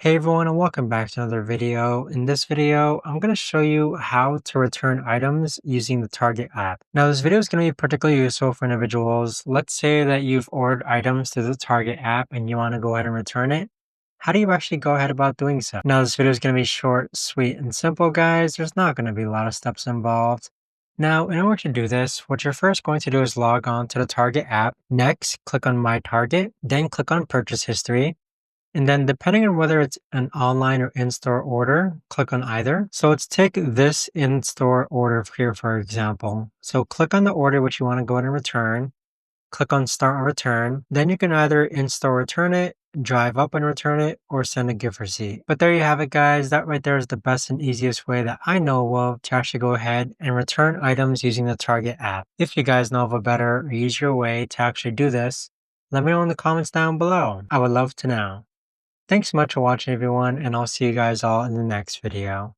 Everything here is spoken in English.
Hey everyone, and welcome back to another video. In this video, I'm going to show you how to return items using the Target app. Now, this video is going to be particularly useful for individuals. Let's say that you've ordered items through the Target app and you want to go ahead and return it. How do you actually go ahead about doing so? Now, this video is going to be short, sweet, and simple, guys. There's not going to be a lot of steps involved. Now, in order to do this, what you're first going to do is log on to the Target app. Next, click on My Target, then click on Purchase History. And then depending on whether it's an online or in-store order, click on either. So let's take this in-store order here, for example. So click on the order which you want to go ahead and return. Click on Start a Return. Then you can either in-store return it, drive up and return it, or send a gift receipt. But there you have it, guys. That right there is the best and easiest way that I know of to actually go ahead and return items using the Target app. If you guys know of a better or easier way to actually do this, let me know in the comments down below. I would love to know. Thanks so much for watching everyone, and I'll see you guys all in the next video.